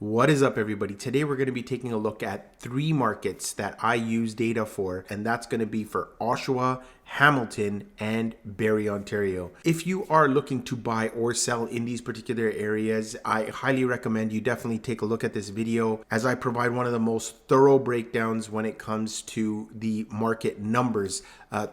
What is up, everybody? Today we're going to be taking a look at three markets that I use data for, and that's going to be for Oshawa, Hamilton, and Barrie, Ontario. If you are looking to buy or sell in these particular areas, I highly recommend you definitely take a look at this video, as I provide one of the most thorough breakdowns when it comes to the market numbers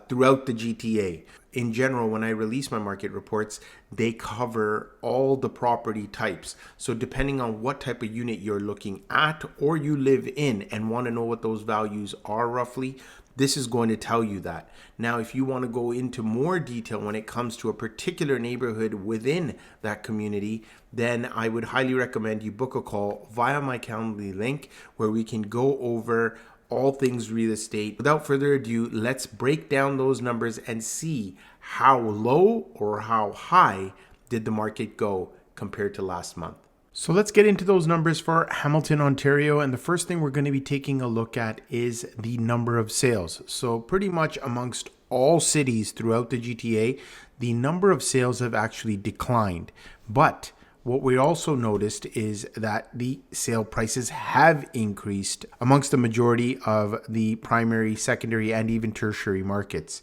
throughout the GTA. In general, when I release my market reports, they cover all the property types. So depending on what type of unit you're looking at or you live in and want to know what those values are roughly, this is going to tell you that. Now, if you want to go into more detail when it comes to a particular neighborhood within that community, then I would highly recommend you book a call via my Calendly link where we can go over all things real estate. Without further ado, let's break down those numbers and see how low or how high did the market go compared to last month. So let's get into those numbers for Hamilton, Ontario. And the first thing we're going to be taking a look at is the number of sales. So pretty much amongst all cities throughout the GTA, the number of sales have actually declined. But what we also noticed is that the sale prices have increased amongst the majority of the primary, secondary, and even tertiary markets.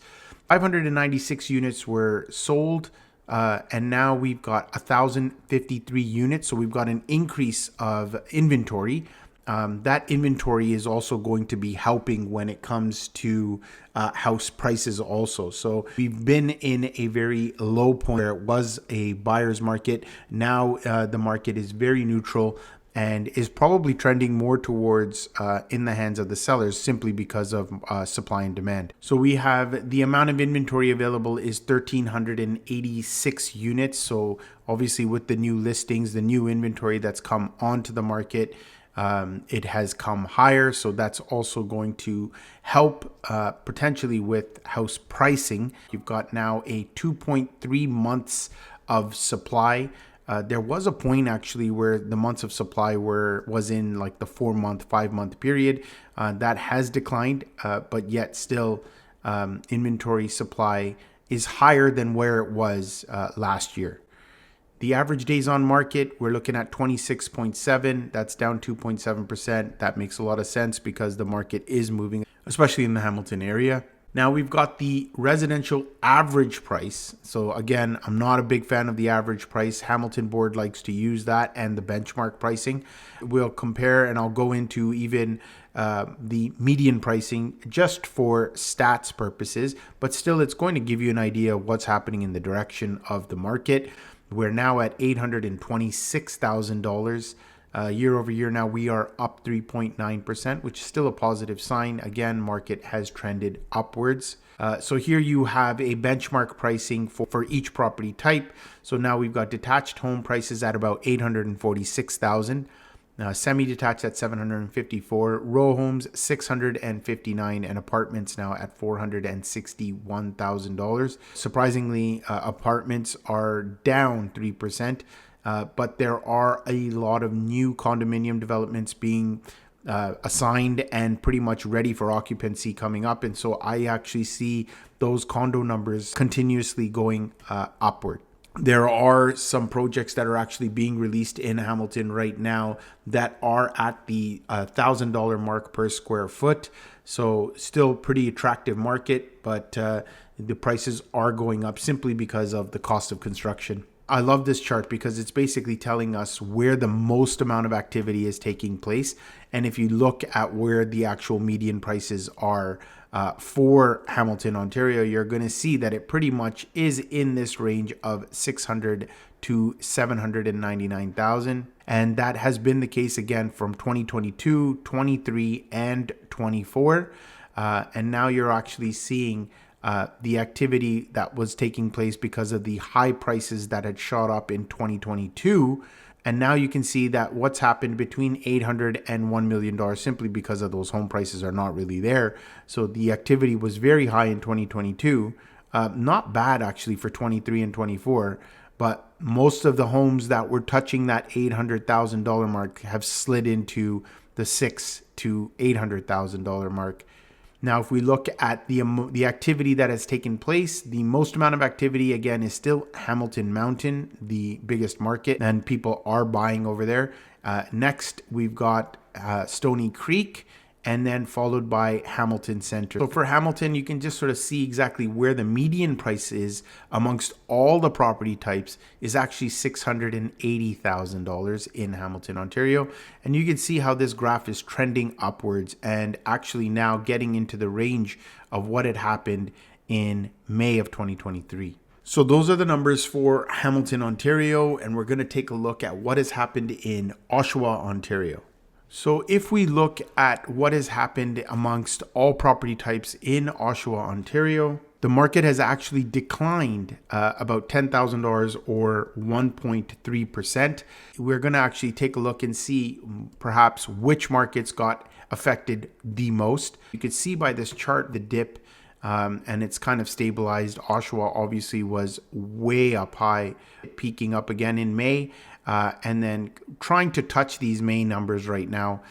596 units were sold, and now we've got 1,053 units. So we've got an increase of inventory. That inventory is also going to be helping when it comes to house prices also. So we've been in a very low point where it was a buyer's market. Now the market is very neutral and is probably trending more towards in the hands of the sellers simply because of supply and demand. So we have the amount of inventory available is 1,386 units. So obviously with the new listings, the new inventory that's come onto the market, it has come higher. So that's also going to help potentially with house pricing. You've got now a 2.3 months of supply. There was a point actually where the months of supply was in like the 4-month, 5-month period. That has declined, but yet still inventory supply is higher than where it was last year. The average days on market, we're looking at 26.7. That's down 2.7%. That makes a lot of sense because the market is moving, especially in the Hamilton area. Now we've got the residential average price. So again, I'm not a big fan of the average price. Hamilton Board likes to use that and the benchmark pricing. We'll compare and I'll go into even the median pricing just for stats purposes, but still it's going to give you an idea of what's happening in the direction of the market. We're now at $826,000. Year over year now we are up 3.9%, which is still a positive sign. Again, market has trended upwards. So here you have a benchmark pricing for each property type. So now we've got detached home prices at about $846,000. Semi-detached at $754, row homes $659, and apartments now at $461,000. Surprisingly, apartments are down 3%, but there are a lot of new condominium developments being assigned and pretty much ready for occupancy coming up, and so I actually see those condo numbers continuously going upward. There are some projects that are actually being released in Hamilton right now that are at the $1,000 mark per square foot. So still pretty attractive market, but the prices are going up simply because of the cost of construction. I love this chart because it's basically telling us where the most amount of activity is taking place. And if you look at where the actual median prices are for Hamilton, Ontario, you're going to see that it pretty much is in this range of 600 to 799,000. And that has been the case again from 2022, 23, and 24. And now you're actually seeing the activity that was taking place because of the high prices that had shot up in 2022. And now you can see that what's happened between $800 and $1 million simply because of those home prices are not really there. So the activity was very high in 2022. Not bad actually for 23 and 24. But most of the homes that were touching that $800,000 mark have slid into the $600,000 to $800,000 mark. Now, if we look at the activity that has taken place, the most amount of activity, again, is still Hamilton Mountain, the biggest market, and people are buying over there. Next, we've got Stony Creek, and then followed by Hamilton Center. So for Hamilton, you can just sort of see exactly where the median price is amongst all the property types is actually $680,000 in Hamilton, Ontario. And you can see how this graph is trending upwards and actually now getting into the range of what had happened in May of 2023. So those are the numbers for Hamilton, Ontario, and we're going to take a look at what has happened in Oshawa, Ontario. So if we look at what has happened amongst all property types in Oshawa, Ontario, the market has actually declined about $10,000 or 1.3%. We're going to actually take a look and see perhaps which markets got affected the most. You can see by this chart the dip, and it's kind of stabilized. Oshawa obviously was way up high, peaking up again in May. And then trying to touch these May numbers right now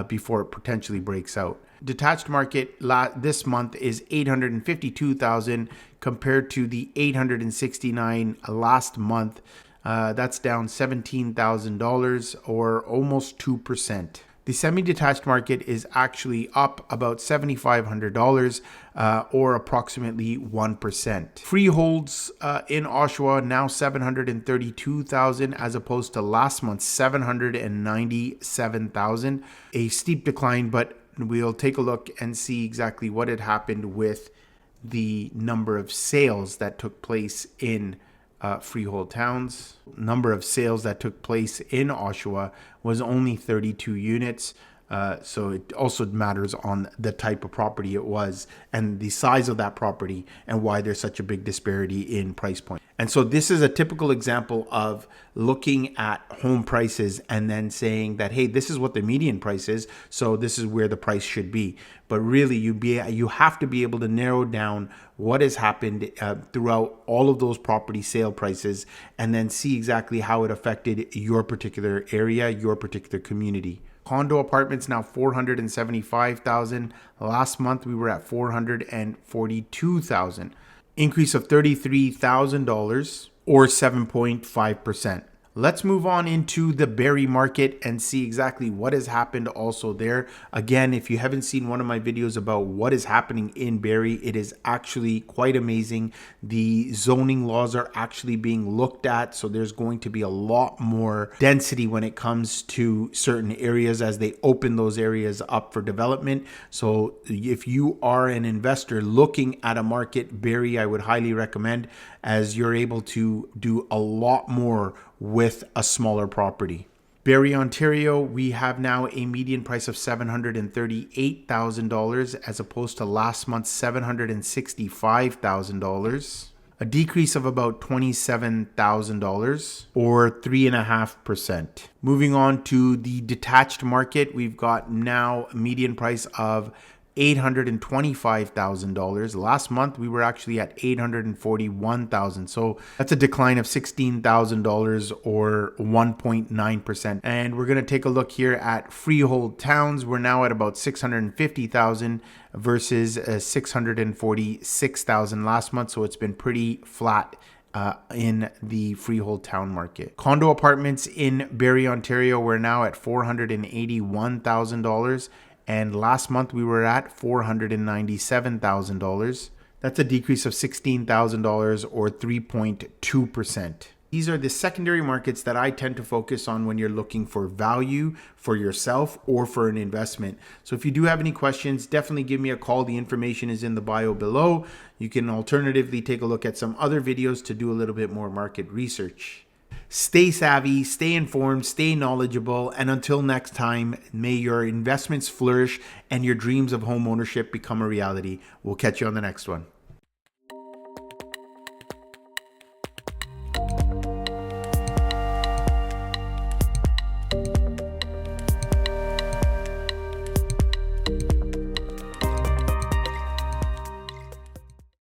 before it potentially breaks out. Detached market this month is 852,000 compared to the 869 last month. That's down $17,000 or almost 2%. The semi-detached market is actually up about $7,500 or approximately 1%. Freeholds in Oshawa now 732,000 as opposed to last month's 797,000. A steep decline, but we'll take a look and see exactly what had happened with the number of sales that took place in freehold towns. Number of sales that took place in Oshawa was only 32 units. So it also matters on the type of property it was and the size of that property and why there's such a big disparity in price point. And so this is a typical example of looking at home prices and then saying that, hey, this is what the median price is, so this is where the price should be. But really, you have to be able to narrow down what has happened throughout all of those property sale prices and then see exactly how it affected your particular area, your particular community. Condo apartments now 475,000. Last month we were at 442,000. Increase of $33,000 or 7.5%. Let's move on into the Barrie market and see exactly what has happened also there. Again, if you haven't seen one of my videos about what is happening in Barrie, it is actually quite amazing. The zoning laws are actually being looked at, so there's going to be a lot more density when it comes to certain areas as they open those areas up for development. So if you are an investor looking at a market, Barrie, I would highly recommend, as you're able to do a lot more with a smaller property. Barrie, Ontario, we have now a median price of $738,000 as opposed to last month's $765,000. A decrease of about $27,000 or 3.5%. Moving on to the detached market, we've got now a median price of $825,000. Last month we were actually at $841,000. So that's a decline of $16,000 or 1.9%. And we're going to take a look here at freehold towns. We're now at about $650,000 versus $646,000 last month. So it's been pretty flat in the freehold town market. Condo apartments in Barrie, Ontario, we're now at $481,000. And last month we were at $497,000. That's a decrease of $16,000 or 3.2%. These are the secondary markets that I tend to focus on when you're looking for value for yourself or for an investment. So if you do have any questions, definitely give me a call. The information is in the bio below. You can alternatively take a look at some other videos to do a little bit more market research. Stay savvy, stay informed, stay knowledgeable, and until next time, may your investments flourish and your dreams of home ownership become a reality. We'll catch you on the next one.